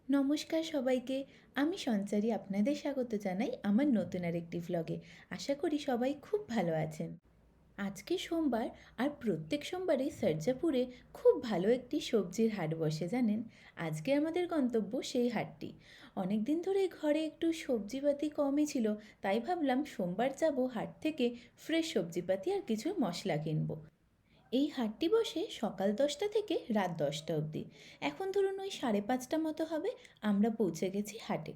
নমস্কার সবাইকে। আমি সঞ্চারী আপনাদের স্বাগত জানাই আমার নতুন আরেকটি ভ্লগে। আশা করি সবাই খুব ভালো আছেন। আজকে সোমবার, আর প্রত্যেক সোমবারেই সার্জাপুরে খুব ভালো একটি সবজির হাট বসে জানেন। আজকে আমাদের গন্তব্য সেই হাটটি। অনেক দিন ধরে ঘরে একটু সবজিপাতি কমই ছিল, তাই ভাবলাম সোমবার যাব হাট থেকে ফ্রেশ সবজিপাতি আর কিছু মশলা কিনবো। এই হাটটি বসে সকাল 10টা থেকে রাত 10টা অবধি। এখন ধরুন ওই 5:30 মতো হবে, আমরা পৌঁছে গেছি হাটে।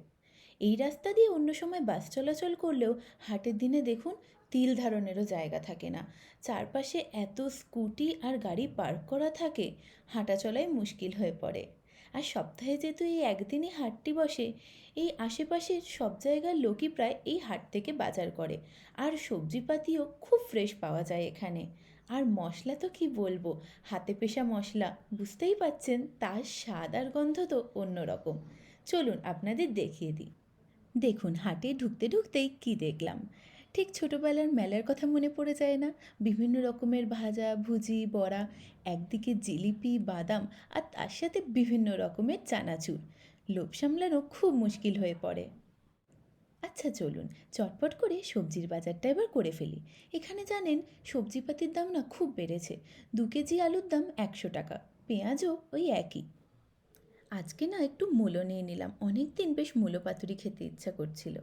এই রাস্তা দিয়ে অন্য সময় বাস চলাচল করলেও হাটের দিনে দেখুন তিল ধারণেরও জায়গা থাকে না। চারপাশে এত স্কুটি আর গাড়ি পার্ক করা থাকে, হাঁটা চলাই মুশকিল হয়ে পড়ে। আর সপ্তাহে যেহেতু এই একদিনই হাটটি বসে, এই আশেপাশের সব জায়গার লোকই প্রায় এই হাট থেকে বাজার করে। আর সবজিপাতিও খুব ফ্রেশ পাওয়া যায় এখানে। আর মশলা তো কি বলবো, হাতে পেশা মশলা, বুঝতেই পাচ্ছেন তার স্বাদ আর গন্ধ তো অন্যরকম। চলুন আপনাদের দেখিয়ে দিই। দেখুন হাটে ঢুকতে ঢুকতেই কি দেখলাম, ঠিক ছোটোবেলার মেলার কথা মনে পড়ে যায় না? বিভিন্ন রকমের ভাজা ভুজি বড়া, একদিকে জিলিপি বাদাম, আর তার সাথে বিভিন্ন রকমের চানাচুর। লোভ সামলানো খুব মুশকিল হয়ে পড়ে। আচ্ছা চলুন চটপট করে সবজির বাজারটা এবার করে ফেলি। এখানে জানেন সবজিপাতির দাম না খুব বেড়েছে। 2 কেজি আলুর দাম 100 টাকা, পেঁয়াজও ওই একই। আজকে না একটু মূলো নিয়ে নিলাম, অনেক দিন বেশ মূলো পাতুরি খেতে ইচ্ছা করছিল।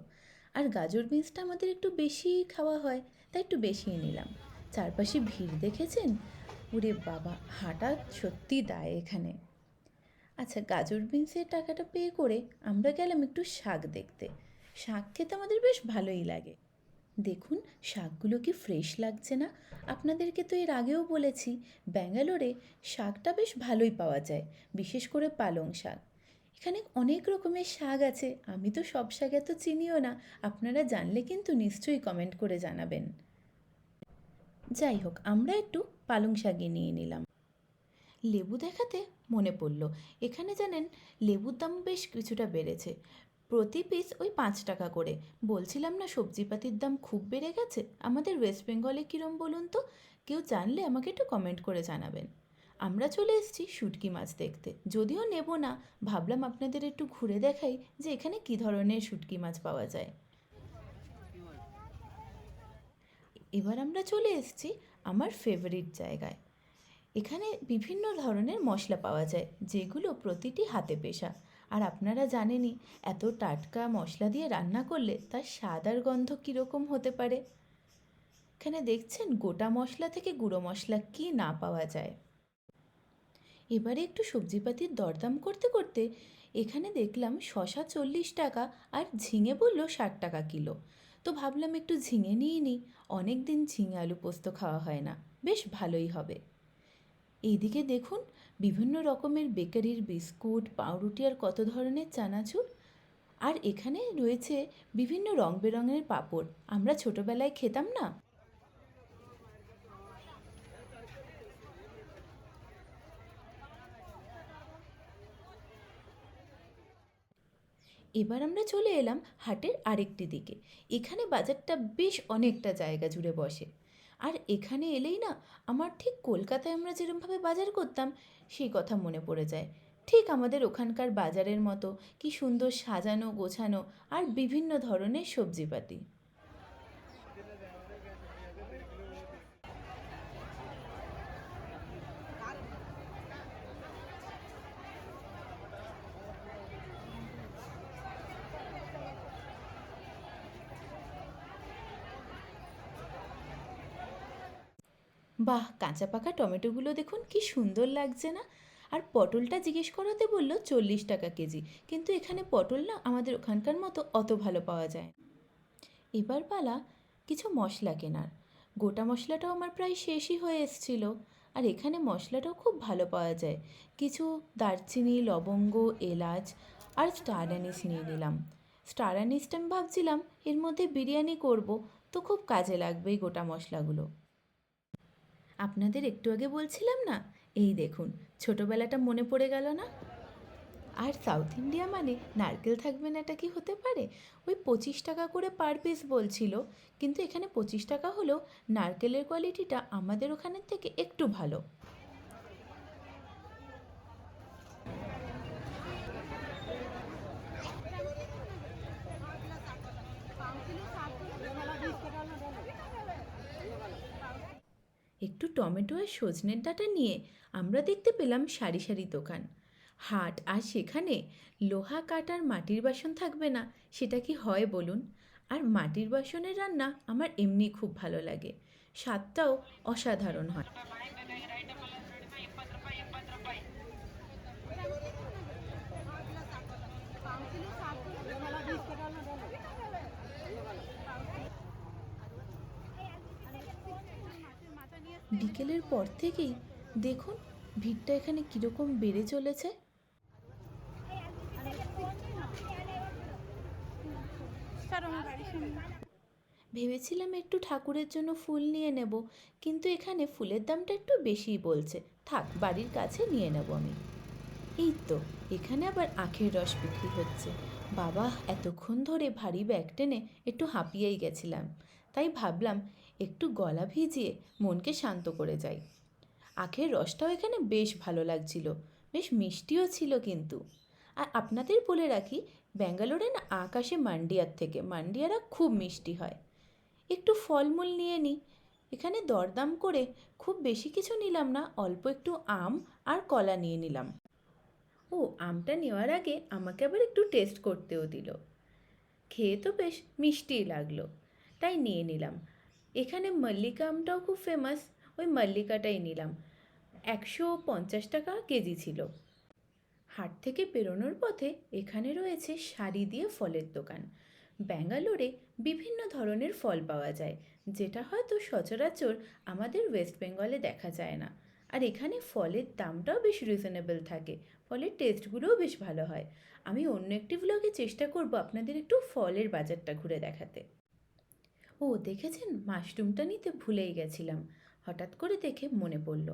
আর গাজর বিনসটা আমাদের একটু বেশি খাওয়া হয়, তাই একটু বেশিই নিলাম। চারপাশে ভিড় দেখেছেন? ওরে বাবা, হাঁটা সত্যি দায় এখানে। আচ্ছা, গাজর বিনসের টাকাটা পে করে আমরা গেলাম একটু শাক দেখতে। শাক খেতে আমাদের বেশ ভালোই লাগে। দেখুন শাকগুলো কি ফ্রেশ লাগছে না? আপনাদেরকে তো এর আগেও বলেছি, ব্যাঙ্গালোরে শাকটা বেশ ভালোই পাওয়া যায়, বিশেষ করে পালং শাক। এখানে অনেক রকমের শাক আছে, আমি তো সব শাক এত চিনিও না। আপনারা জানলে কিন্তু নিশ্চয়ই কমেন্ট করে জানাবেন। যাই হোক, আমরা একটু পালং শাকই নিয়ে নিলাম। লেবু দেখাতে মনে পড়ল, এখানে জানেন লেবুর দাম বেশ কিছুটা বেড়েছে। প্রতি পিস ওই 5 টাকা করে। বলছিলাম না সবজিপাতির দাম খুব বেড়ে গেছে। আমাদের ওয়েস্ট বেঙ্গলে কীরম বলুন তো? কেউ জানলে আমাকে একটু কমেন্ট করে জানাবেন। আমরা চলে এসেছি শুটকি মাছ দেখতে, যদিও নেব না, ভাবলাম আপনাদের একটু ঘুরে দেখাই যে এখানে কী ধরনের শুটকি মাছ পাওয়া যায়। এবার আমরা চলে এসেছি আমার ফেভারিট জায়গায়। এখানে বিভিন্ন ধরনের মশলা পাওয়া যায়, যেগুলো প্রতিটি হাতে পেশা। আর আপনারা জানেনই, এত টাটকা মশলা দিয়ে রান্না করলে তার স্বাদ আর গন্ধ কীরকম হতে পারে। এখানে দেখছেন গোটা মশলা থেকে গুঁড়ো মশলা কি না পাওয়া যায়। এবারে একটু সবজিপাতির দরদাম করতে করতে এখানে দেখলাম শশা 40 টাকা, আর ঝিঙে বলল 60 টাকা কিলো। তো ভাবলাম একটু ঝিঙে নিয়ে নিই, অনেক দিন ঝিঙে আলু পোস্ত খাওয়া হয় না, বেশ ভালোই হবে। এইদিকে দেখুন বিভিন্ন রকমের বেকারির বিস্কুট, পাউরুটি আর কত ধরনের চানাচুর। আর এখানে রয়েছে বিভিন্ন রং বেরঙের পাঁপড়, আমরা ছোটোবেলায় খেতাম না। এবার আমরা চলে এলাম হাটের আরেকটি দিকে। এখানে বাজারটা বেশ অনেকটা জায়গা জুড়ে বসে। আর এখানে এলেই না আমার ঠিক কলকাতায় আমরা যেরমভাবে বাজার করতাম সেই কথা মনে পড়ে যায়। ঠিক আমাদের ওখানকার বাজারের মতো, কি সুন্দর সাজানো গোছানো, আর বিভিন্ন ধরনের সবজিপাতি। বাহ, কাঁচা পাকা টমেটোগুলো দেখুন কি সুন্দর লাগছে না? আর পটলটা জিজ্ঞেস করাতে বলল 40 টাকা কেজি, কিন্তু এখানে পটল না আমাদের ওখানকার মতো অত ভালো পাওয়া যায় না। এবার পালা কিছু মশলা কেনার। গোটা মশলাটাও আমার প্রায় শেষই হয়ে এসছিল। আর এখানে মশলাটাও খুব ভালো পাওয়া যায়। কিছু দারচিনি, লবঙ্গ, এলাচ আর স্টার অ্যানিস নিয়ে নিলাম। স্টার অ্যানিসটা আমি ভাবছিলাম এর মধ্যে বিরিয়ানি করব, তো খুব কাজে লাগবে এই গোটা মশলাগুলো। আপনাদের একটু আগে বলছিলাম না, এই দেখুন ছোটোবেলাটা মনে পড়ে গেল না? আর সাউথ ইন্ডিয়া মানে নারকেল থাকবে না, এটা কি হতে পারে? ওই 25 টাকা করে পার পিস বলছিল, কিন্তু এখানে 25 টাকা হলেও নারকেলের কোয়ালিটিটা আমাদের ওখানের থেকে একটু ভালো। একটু টমেটো আর সজনের ডাঁটা নিয়ে আমরা দেখতে পেলাম সারি সারি দোকান, হাট, আর সেখানে লোহা কাঠ আর মাটির বাসন থাকবে না সেটা কি হয় বলুন? আর মাটির বাসনের রান্না আমার এমনি খুব ভালো লাগে, স্বাদটাও অসাধারণ হয়। বিকেলের পর থেকেই দেখুন ভিড়টা এখানে কীরকম বেড়ে চলেছে। ভেবেছিলাম একটু ঠাকুরের জন্য ফুল নিয়ে নেব, কিন্তু এখানে ফুলের দামটা একটু বেশিই বলছে। থাক, বাড়ির কাছে নিয়ে নেব আমি। এই তো, এখানে আবার আখের রস বিক্রি হচ্ছে। বাবা, এতক্ষণ ধরে ভারী ব্যাগ টেনে একটু হাঁপিয়েই গেছিলাম, তাই ভাবলাম একটু গলা ভিজিয়ে মনকে শান্ত করে যাই। আখের রসটাও এখানে বেশ ভালো লাগছিল, বেশ মিষ্টিও ছিল কিন্তু। আর আপনাদের বলে রাখি, ব্যাঙ্গালোরে না আখ আসে মান্ডিয়ার থেকে, মান্ডিয়ারা খুব মিষ্টি হয়। একটু ফলমূল নিয়ে নিই। এখানে দরদাম করে খুব বেশি কিছু নিলাম না, অল্প একটু আম আর কলা নিয়ে নিলাম। ও, আমটা নেওয়ার আগে আমাকে আবার একটু টেস্ট করতেও দিল। খেয়ে তো বেশ মিষ্টিই লাগলো, তাই নিয়ে নিলাম। এখানে মল্লিকা আমটাও খুব ফেমাস, ওই মল্লিকাটাই নিলাম। 150 টাকা কেজি ছিল। হাট থেকে বেরোনোর পথে এখানে রয়েছে সারি দিয়ে ফলের দোকান। ব্যাঙ্গালোরে বিভিন্ন ধরনের ফল পাওয়া যায়, যেটা হয়তো সচরাচর আমাদের ওয়েস্ট বেঙ্গলে দেখা যায় না। আর এখানে ফলের দামটাও বেশ রিজনেবল থাকে, ফলের টেস্টগুলোও বেশ ভালো হয়। আমি অন্য একটি ব্লগে চেষ্টা করব আপনাদের একটু ফলের বাজারটা ঘুরে দেখাতে। ও দেখেছেন, মাশরুমটা নিতে ভুলেই গেছিলাম, হঠাৎ করে দেখে মনে পড়ল।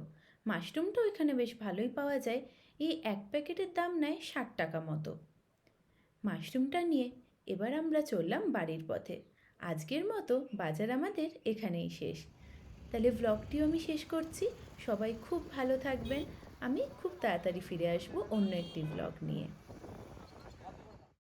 মাশরুমটাও এখানে বেশ ভালোই পাওয়া যায়, এই এক প্যাকেটের দাম নেয় 60 টাকা মতো। মাশরুমটা নিয়ে এবার আমরা চললাম বাড়ির পথে। আজকের মতো বাজার আমাদের এখানেই শেষ। তাহলে ব্লগটিও আমি শেষ করছি। সবাই খুব ভালো থাকবেন। আমি খুব তাড়াতাড়ি ফিরে আসবো অন্য একটি ব্লগ নিয়ে।